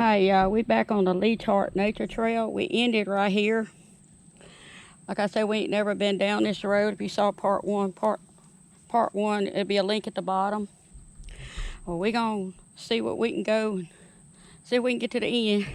Hi, we back on the Tart Nature Trail. We ended right here. Like I said, we ain't never been down this road. If you saw part one, it'll be a link at the bottom. Well, we gonna see what we can go and see if we can get to the end.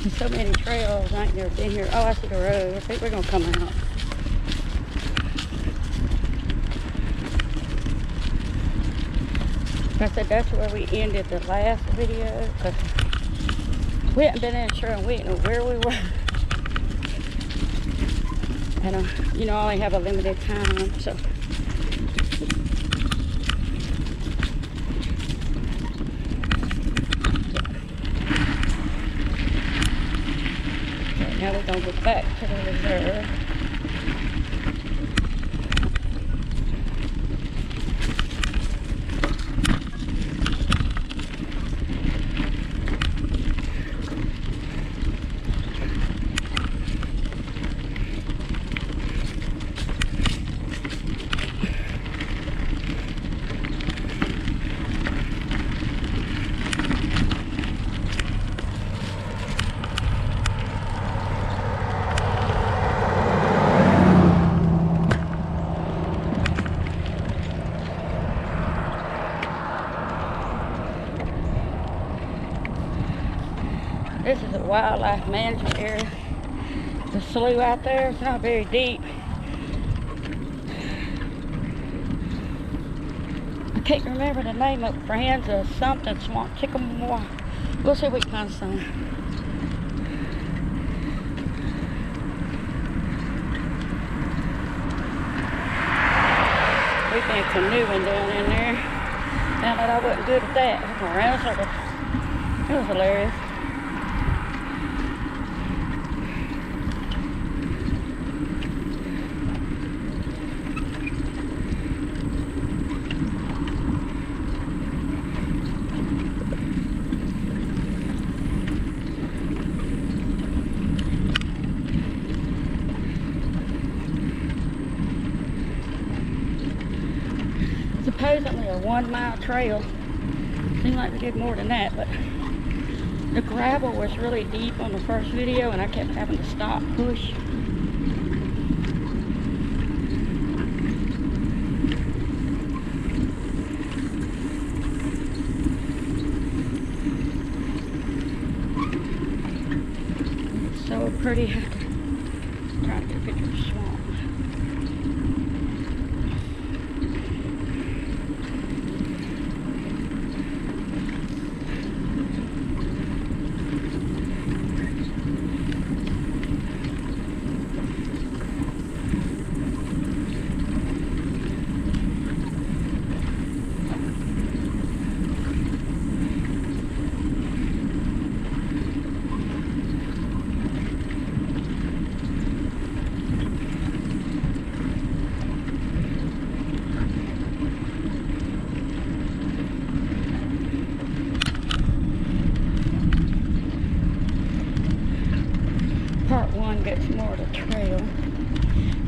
There's so many trails. I ain't never been here. Oh, I see the road. I think we're gonna come out. Like I said, that's where we ended the last video. Cause we hadn't been in the trail and we didn't know where we were. And you know, I only have a limited time, so. Now we're gonna go back to the reserve. This is a wildlife management area. The slough out there, it's not very deep. I can't remember the name of it. Friends of something, swamp sycamore. We'll see if we can find some. We've been canoeing down in there. Found out I wasn't good at that. I went around circles. It was hilarious. Supposedly a 1 mile trail. Seemed like we did more than that, but the gravel was really deep on the first video and I kept having to stop, push. It's so pretty. I'm trying to get a picture of the swamp. Part one gets more of the trail.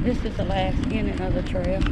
This is the last ending of the trail.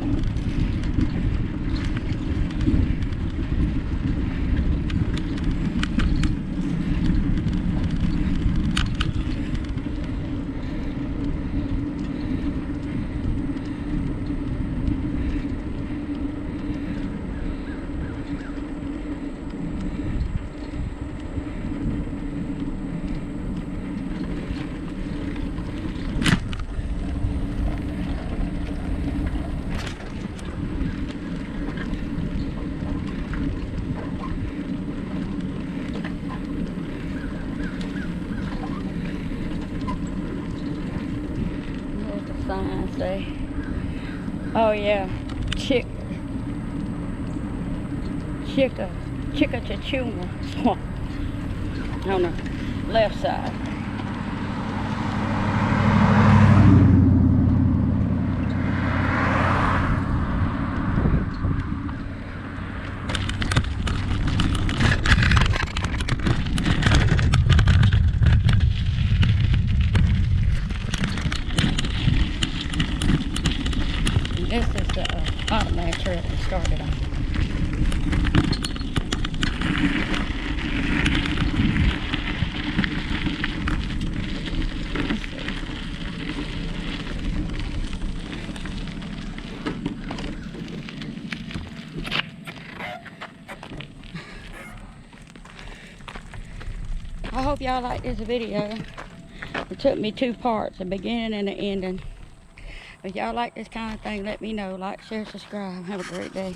see. Oh yeah, Chicka Chachuma on the left side. This is the Bottomland trail we started on. Let's see. I hope y'all like this video. It took me 2 parts, the beginning and the ending. If y'all like this kind of thing, let me know. Like, share, subscribe. Have a great day.